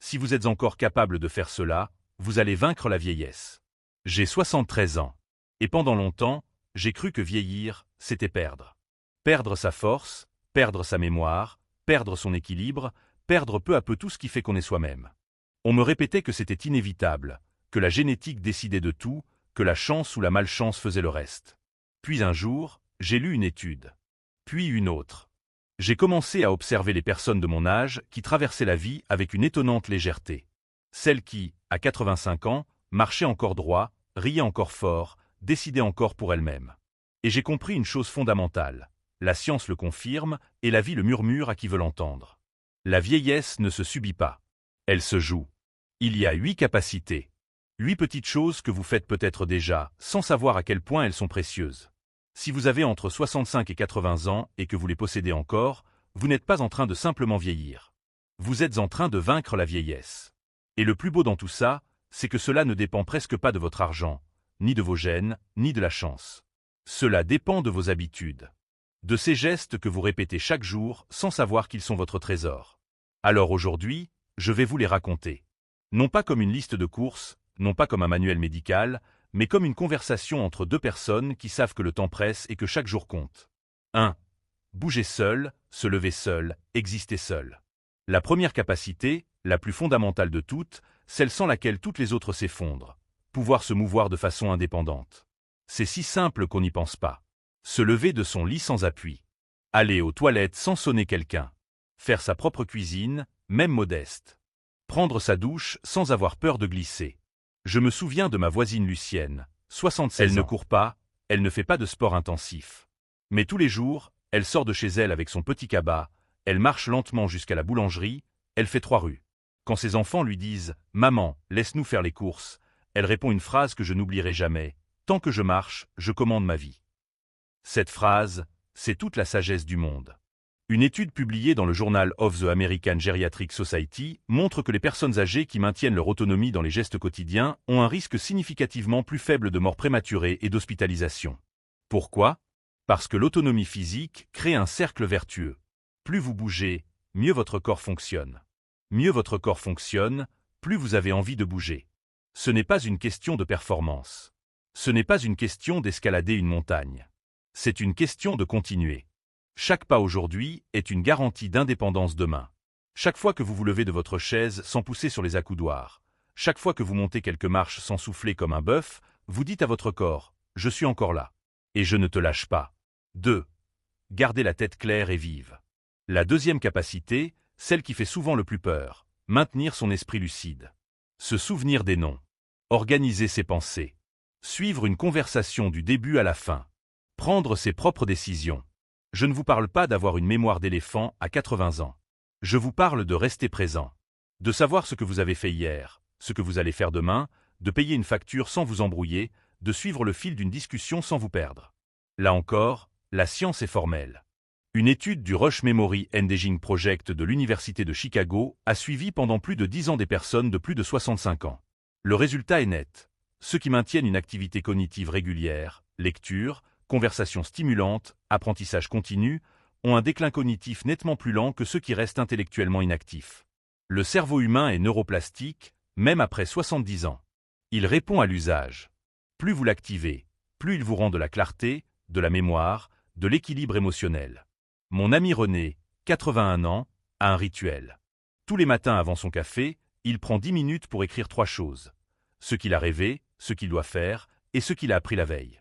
Si vous êtes encore capable de faire cela, vous allez vaincre la vieillesse. J'ai 73 ans. Et pendant longtemps, j'ai cru que vieillir, c'était perdre. Perdre sa force, perdre sa mémoire, perdre son équilibre, perdre peu à peu tout ce qui fait qu'on est soi-même. On me répétait que c'était inévitable, que la génétique décidait de tout, que la chance ou la malchance faisait le reste. Puis un jour, j'ai lu une étude. Puis une autre. J'ai commencé à observer les personnes de mon âge qui traversaient la vie avec une étonnante légèreté. Celles qui, à 85 ans, marchaient encore droit, riaient encore fort, décidaient encore pour elles-mêmes. Et j'ai compris une chose fondamentale. La science le confirme et la vie le murmure à qui veut l'entendre. La vieillesse ne se subit pas. Elle se joue. Il y a 8 capacités. 8 petites choses que vous faites peut-être déjà, sans savoir à quel point elles sont précieuses. Si vous avez entre 65 et 80 ans et que vous les possédez encore, vous n'êtes pas en train de simplement vieillir. Vous êtes en train de vaincre la vieillesse. Et le plus beau dans tout ça, c'est que cela ne dépend presque pas de votre argent, ni de vos gènes, ni de la chance. Cela dépend de vos habitudes. De ces gestes que vous répétez chaque jour sans savoir qu'ils sont votre trésor. Alors aujourd'hui, je vais vous les raconter. Non pas comme une liste de courses, non pas comme un manuel médical, mais comme une conversation entre deux personnes qui savent que le temps presse et que chaque jour compte. 1. Bouger seul, se lever seul, exister seul. La première capacité, la plus fondamentale de toutes, celle sans laquelle toutes les autres s'effondrent. Pouvoir se mouvoir de façon indépendante. C'est si simple qu'on n'y pense pas. Se lever de son lit sans appui. Aller aux toilettes sans sonner quelqu'un. Faire sa propre cuisine, même modeste. Prendre sa douche sans avoir peur de glisser. Je me souviens de ma voisine Lucienne, 76 ans. Elle ne court pas, elle ne fait pas de sport intensif. Mais tous les jours, elle sort de chez elle avec son petit cabas, elle marche lentement jusqu'à la boulangerie, elle fait 3 rues. Quand ses enfants lui disent « Maman, laisse-nous faire les courses », elle répond une phrase que je n'oublierai jamais. « Tant que je marche, je commande ma vie ». Cette phrase, c'est toute la sagesse du monde. Une étude publiée dans le Journal of the American Geriatric Society montre que les personnes âgées qui maintiennent leur autonomie dans les gestes quotidiens ont un risque significativement plus faible de mort prématurée et d'hospitalisation. Pourquoi? Parce que l'autonomie physique crée un cercle vertueux. Plus vous bougez, mieux votre corps fonctionne. Mieux votre corps fonctionne, plus vous avez envie de bouger. Ce n'est pas une question de performance. Ce n'est pas une question d'escalader une montagne. C'est une question de continuer. Chaque pas aujourd'hui est une garantie d'indépendance demain. Chaque fois que vous vous levez de votre chaise sans pousser sur les accoudoirs, chaque fois que vous montez quelques marches sans souffler comme un bœuf, vous dites à votre corps « Je suis encore là. Et je ne te lâche pas ». 2. Gardez la tête claire et vive. La deuxième capacité, celle qui fait souvent le plus peur, maintenir son esprit lucide. Se souvenir des noms. Organiser ses pensées. Suivre une conversation du début à la fin. Prendre ses propres décisions. Je ne vous parle pas d'avoir une mémoire d'éléphant à 80 ans. Je vous parle de rester présent. De savoir ce que vous avez fait hier, ce que vous allez faire demain, de payer une facture sans vous embrouiller, de suivre le fil d'une discussion sans vous perdre. Là encore, la science est formelle. Une étude du Rush Memory and Aging Project de l'Université de Chicago a suivi pendant plus de 10 ans des personnes de plus de 65 ans. Le résultat est net. Ceux qui maintiennent une activité cognitive régulière, lecture, conversation stimulante, apprentissage continu, ont un déclin cognitif nettement plus lent que ceux qui restent intellectuellement inactifs. Le cerveau humain est neuroplastique, même après 70 ans. Il répond à l'usage. Plus vous l'activez, plus il vous rend de la clarté, de la mémoire, de l'équilibre émotionnel. Mon ami René, 81 ans, a un rituel. Tous les matins avant son café, il prend 10 minutes pour écrire 3 choses. Ce qu'il a rêvé, ce qu'il doit faire et ce qu'il a appris la veille.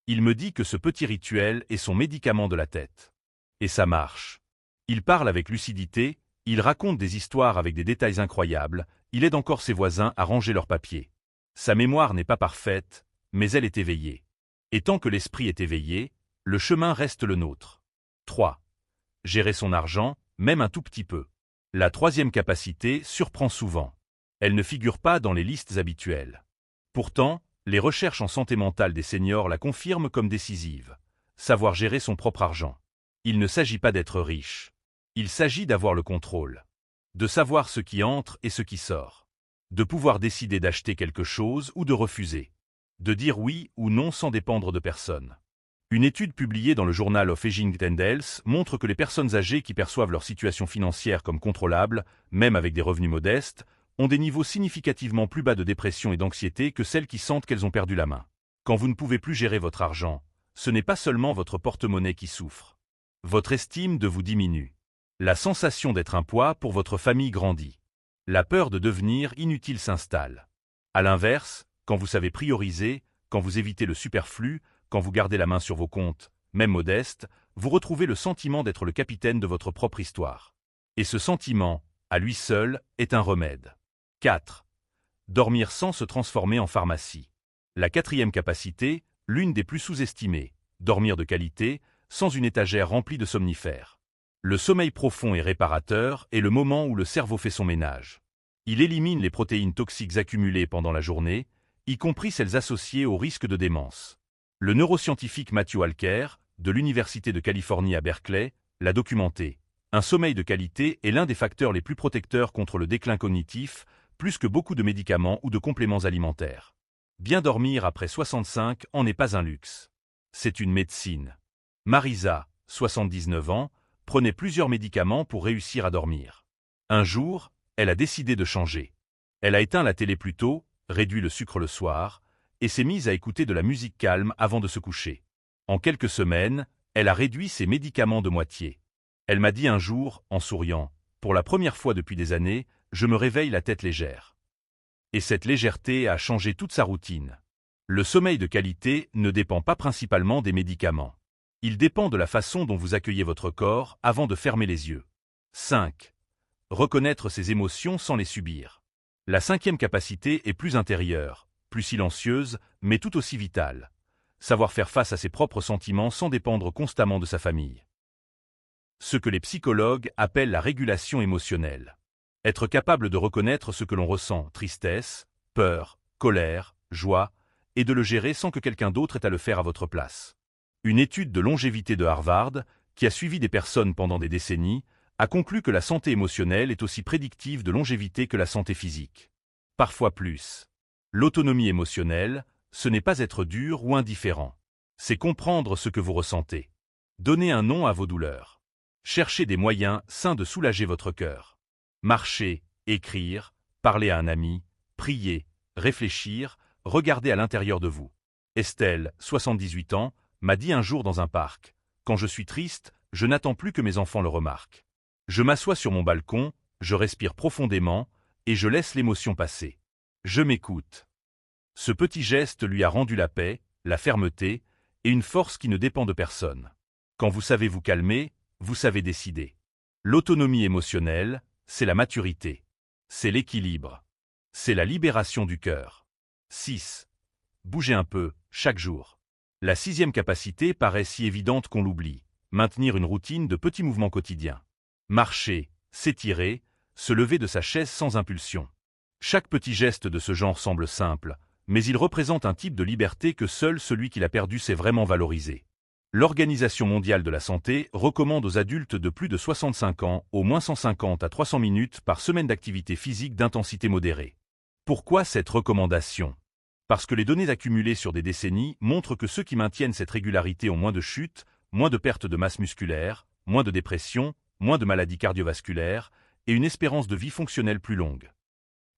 Il me dit que ce petit rituel est son médicament de la tête. Et ça marche. Il parle avec lucidité, il raconte des histoires avec des détails incroyables, il aide encore ses voisins à ranger leurs papiers. Sa mémoire n'est pas parfaite, mais elle est éveillée. Et tant que l'esprit est éveillé, le chemin reste le nôtre. 3. Gérer son argent, même un tout petit peu. La troisième capacité surprend souvent. Elle ne figure pas dans les listes habituelles. Pourtant, les recherches en santé mentale des seniors la confirment comme décisive. Savoir gérer son propre argent. Il ne s'agit pas d'être riche. Il s'agit d'avoir le contrôle. De savoir ce qui entre et ce qui sort. De pouvoir décider d'acheter quelque chose ou de refuser. De dire oui ou non sans dépendre de personne. Une étude publiée dans le Journal of Aging and Health montre que les personnes âgées qui perçoivent leur situation financière comme contrôlable, même avec des revenus modestes, ont des niveaux significativement plus bas de dépression et d'anxiété que celles qui sentent qu'elles ont perdu la main. Quand vous ne pouvez plus gérer votre argent, ce n'est pas seulement votre porte-monnaie qui souffre. Votre estime de vous diminue. La sensation d'être un poids pour votre famille grandit. La peur de devenir inutile s'installe. À l'inverse, quand vous savez prioriser, quand vous évitez le superflu, quand vous gardez la main sur vos comptes, même modestes, vous retrouvez le sentiment d'être le capitaine de votre propre histoire. Et ce sentiment, à lui seul, est un remède. 4. Dormir sans se transformer en pharmacie. La quatrième capacité, l'une des plus sous-estimées, dormir de qualité, sans une étagère remplie de somnifères. Le sommeil profond et réparateur est le moment où le cerveau fait son ménage. Il élimine les protéines toxiques accumulées pendant la journée, y compris celles associées au risque de démence. Le neuroscientifique Matthew Walker, de l'Université de Californie à Berkeley, l'a documenté. Un sommeil de qualité est l'un des facteurs les plus protecteurs contre le déclin cognitif, plus que beaucoup de médicaments ou de compléments alimentaires. Bien dormir après 65 ans n'est pas un luxe. C'est une médecine. Marisa, 79 ans, prenait plusieurs médicaments pour réussir à dormir. Un jour, elle a décidé de changer. Elle a éteint la télé plus tôt, réduit le sucre le soir, et s'est mise à écouter de la musique calme avant de se coucher. En quelques semaines, elle a réduit ses médicaments de moitié. Elle m'a dit un jour, en souriant, « Pour la première fois depuis des années, je me réveille la tête légère. » Et cette légèreté a changé toute sa routine. Le sommeil de qualité ne dépend pas principalement des médicaments. Il dépend de la façon dont vous accueillez votre corps avant de fermer les yeux. 5. Reconnaître ses émotions sans les subir. La cinquième capacité est plus intérieure, plus silencieuse, mais tout aussi vitale. Savoir faire face à ses propres sentiments sans dépendre constamment de sa famille. Ce que les psychologues appellent la régulation émotionnelle. Être capable de reconnaître ce que l'on ressent, tristesse, peur, colère, joie, et de le gérer sans que quelqu'un d'autre ait à le faire à votre place. Une étude de longévité de Harvard, qui a suivi des personnes pendant des décennies, a conclu que la santé émotionnelle est aussi prédictive de longévité que la santé physique. Parfois plus. L'autonomie émotionnelle, ce n'est pas être dur ou indifférent. C'est comprendre ce que vous ressentez. Donnez un nom à vos douleurs. Cherchez des moyens sains de soulager votre cœur. Marcher, écrire, parler à un ami, prier, réfléchir, regarder à l'intérieur de vous. Estelle, 78 ans, m'a dit un jour dans un parc, « Quand je suis triste, je n'attends plus que mes enfants le remarquent. Je m'assois sur mon balcon, je respire profondément, et je laisse l'émotion passer. Je m'écoute. » Ce petit geste lui a rendu la paix, la fermeté, et une force qui ne dépend de personne. Quand vous savez vous calmer, vous savez décider. L'autonomie émotionnelle, c'est la maturité. C'est l'équilibre. C'est la libération du cœur. 6. Bougez un peu, chaque jour. La sixième capacité paraît si évidente qu'on l'oublie. Maintenir une routine de petits mouvements quotidiens. Marcher, s'étirer, se lever de sa chaise sans impulsion. Chaque petit geste de ce genre semble simple, mais il représente un type de liberté que seul celui qui l'a perdu sait vraiment valoriser. L'Organisation mondiale de la santé recommande aux adultes de plus de 65 ans au moins 150 à 300 minutes par semaine d'activité physique d'intensité modérée. Pourquoi cette recommandation ? Parce que les données accumulées sur des décennies montrent que ceux qui maintiennent cette régularité ont moins de chutes, moins de pertes de masse musculaire, moins de dépression, moins de maladies cardiovasculaires et une espérance de vie fonctionnelle plus longue.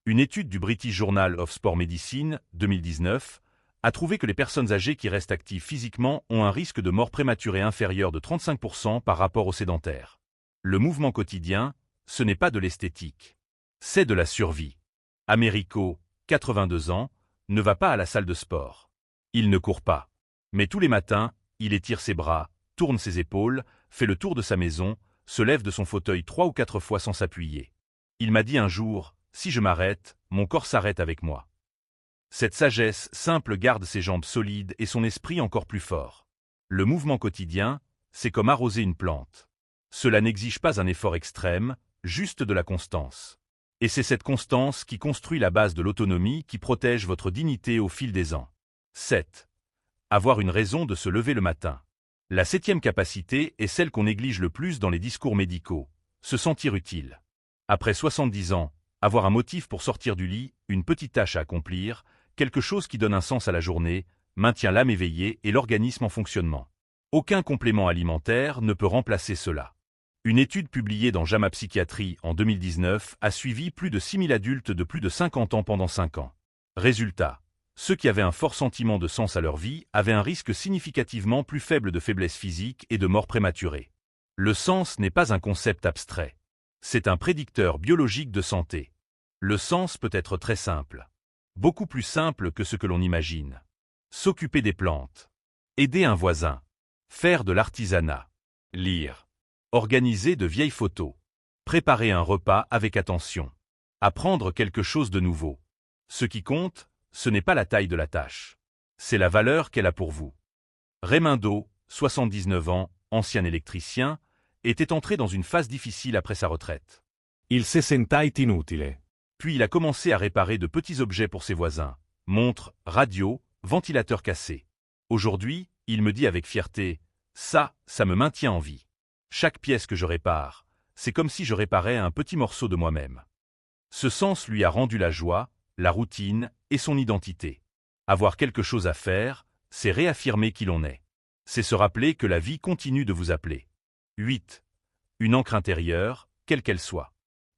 Une étude du British Journal of Sport Medicine, 2019, a trouvé que les personnes âgées qui restent actives physiquement ont un risque de mort prématurée inférieur de 35% par rapport aux sédentaires. Le mouvement quotidien, ce n'est pas de l'esthétique. C'est de la survie. Americo, 82 ans, ne va pas à la salle de sport. Il ne court pas. Mais tous les matins, il étire ses bras, tourne ses épaules, fait le tour de sa maison, se lève de son fauteuil 3 ou 4 fois sans s'appuyer. Il m'a dit un jour, « Si je m'arrête, mon corps s'arrête avec moi. » Cette sagesse simple garde ses jambes solides et son esprit encore plus fort. Le mouvement quotidien, c'est comme arroser une plante. Cela n'exige pas un effort extrême, juste de la constance. Et c'est cette constance qui construit la base de l'autonomie qui protège votre dignité au fil des ans. 7. Avoir une raison de se lever le matin. La septième capacité est celle qu'on néglige le plus dans les discours médicaux, se sentir utile. Après 70 ans, avoir un motif pour sortir du lit, une petite tâche à accomplir, quelque chose qui donne un sens à la journée, maintient l'âme éveillée et l'organisme en fonctionnement. Aucun complément alimentaire ne peut remplacer cela. Une étude publiée dans JAMA Psychiatrie en 2019 a suivi plus de 6000 adultes de plus de 50 ans pendant 5 ans. Résultat, ceux qui avaient un fort sentiment de sens à leur vie avaient un risque significativement plus faible de faiblesse physique et de mort prématurée. Le sens n'est pas un concept abstrait. C'est un prédicteur biologique de santé. Le sens peut être très simple. Beaucoup plus simple que ce que l'on imagine. S'occuper des plantes. Aider un voisin. Faire de l'artisanat. Lire. Organiser de vieilles photos. Préparer un repas avec attention. Apprendre quelque chose de nouveau. Ce qui compte, ce n'est pas la taille de la tâche. C'est la valeur qu'elle a pour vous. Raimondo, 79 ans, ancien électricien, était entré dans une phase difficile après sa retraite. Il se sentait inutile. Puis il a commencé à réparer de petits objets pour ses voisins. Montres, radios, ventilateurs cassés. Aujourd'hui, il me dit avec fierté, « Ça me maintient en vie. Chaque pièce que je répare, c'est comme si je réparais un petit morceau de moi-même. » Ce sens lui a rendu la joie, la routine et son identité. Avoir quelque chose à faire, c'est réaffirmer qui l'on est. C'est se rappeler que la vie continue de vous appeler. 8. Une encre intérieure, quelle qu'elle soit.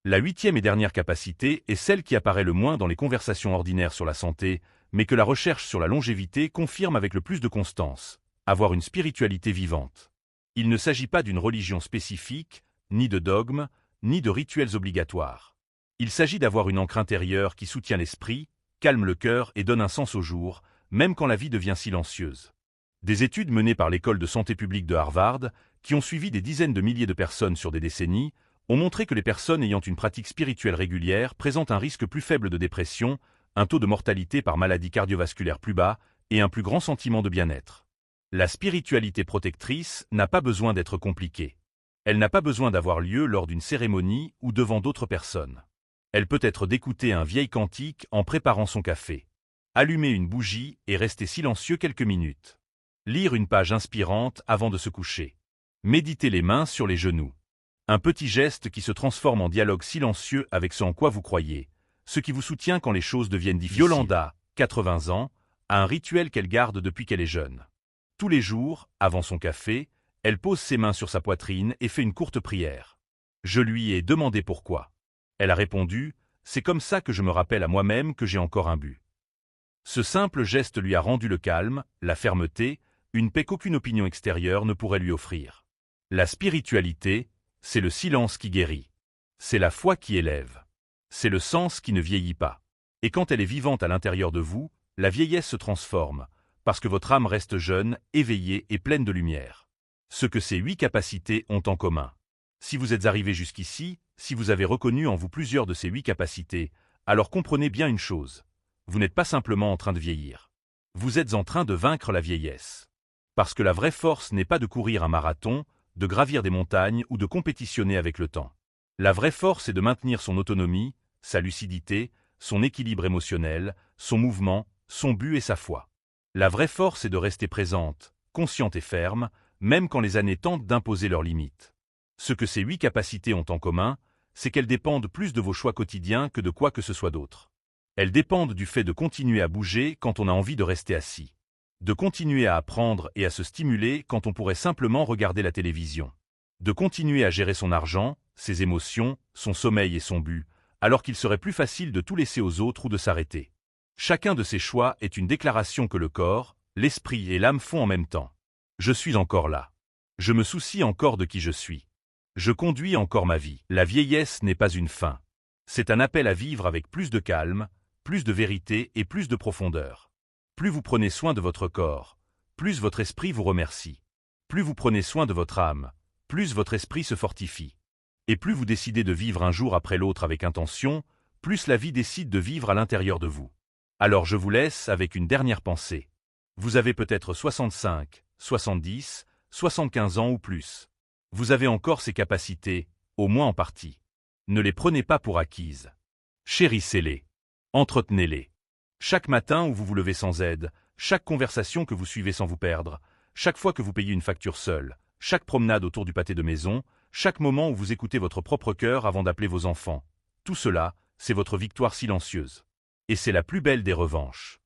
La 8e et dernière capacité est celle qui apparaît le moins dans les conversations ordinaires sur la santé, mais que la recherche sur la longévité confirme avec le plus de constance. Avoir une spiritualité vivante. Il ne s'agit pas d'une religion spécifique, ni de dogmes, ni de rituels obligatoires. Il s'agit d'avoir une encre intérieure qui soutient l'esprit, calme le cœur et donne un sens au jour, même quand la vie devient silencieuse. Des études menées par l'école de santé publique de Harvard, qui ont suivi des dizaines de milliers de personnes sur des décennies, ont montré que les personnes ayant une pratique spirituelle régulière présentent un risque plus faible de dépression, un taux de mortalité par maladie cardiovasculaire plus bas et un plus grand sentiment de bien-être. La spiritualité protectrice n'a pas besoin d'être compliquée. Elle n'a pas besoin d'avoir lieu lors d'une cérémonie ou devant d'autres personnes. Elle peut être d'écouter un vieil cantique en préparant son café. Allumer une bougie et rester silencieux quelques minutes. Lire une page inspirante avant de se coucher. Méditer les mains sur les genoux. Un petit geste qui se transforme en dialogue silencieux avec ce en quoi vous croyez, ce qui vous soutient quand les choses deviennent difficiles. Yolanda, 80 ans, a un rituel qu'elle garde depuis qu'elle est jeune. Tous les jours, avant son café, elle pose ses mains sur sa poitrine et fait une courte prière. Je lui ai demandé pourquoi. Elle a répondu, « C'est comme ça que je me rappelle à moi-même que j'ai encore un but. » Ce simple geste lui a rendu le calme, la fermeté, une paix qu'aucune opinion extérieure ne pourrait lui offrir. La spiritualité, c'est le silence qui guérit. C'est la foi qui élève. C'est le sens qui ne vieillit pas. Et quand elle est vivante à l'intérieur de vous, la vieillesse se transforme, parce que votre âme reste jeune, éveillée et pleine de lumière. Ce que ces 8 capacités ont en commun. Si vous êtes arrivé jusqu'ici, si vous avez reconnu en vous plusieurs de ces 8 capacités, alors comprenez bien une chose. Vous n'êtes pas simplement en train de vieillir. Vous êtes en train de vaincre la vieillesse. Parce que la vraie force n'est pas de courir un marathon, de gravir des montagnes ou de compétitionner avec le temps. La vraie force est de maintenir son autonomie, sa lucidité, son équilibre émotionnel, son mouvement, son but et sa foi. La vraie force est de rester présente, consciente et ferme, même quand les années tentent d'imposer leurs limites. Ce que ces 8 capacités ont en commun, c'est qu'elles dépendent plus de vos choix quotidiens que de quoi que ce soit d'autre. Elles dépendent du fait de continuer à bouger quand on a envie de rester assis. De continuer à apprendre et à se stimuler quand on pourrait simplement regarder la télévision. De continuer à gérer son argent, ses émotions, son sommeil et son but, alors qu'il serait plus facile de tout laisser aux autres ou de s'arrêter. Chacun de ces choix est une déclaration que le corps, l'esprit et l'âme font en même temps. Je suis encore là. Je me soucie encore de qui je suis. Je conduis encore ma vie. La vieillesse n'est pas une fin. C'est un appel à vivre avec plus de calme, plus de vérité et plus de profondeur. Plus vous prenez soin de votre corps, plus votre esprit vous remercie. Plus vous prenez soin de votre âme, plus votre esprit se fortifie. Et plus vous décidez de vivre un jour après l'autre avec intention, plus la vie décide de vivre à l'intérieur de vous. Alors je vous laisse avec une dernière pensée. Vous avez peut-être 65, 70, 75 ans ou plus. Vous avez encore ces capacités, au moins en partie. Ne les prenez pas pour acquises. Chérissez-les. Entretenez-les. Chaque matin où vous vous levez sans aide, chaque conversation que vous suivez sans vous perdre, chaque fois que vous payez une facture seule, chaque promenade autour du pâté de maison, chaque moment où vous écoutez votre propre cœur avant d'appeler vos enfants, tout cela, c'est votre victoire silencieuse. Et c'est la plus belle des revanches.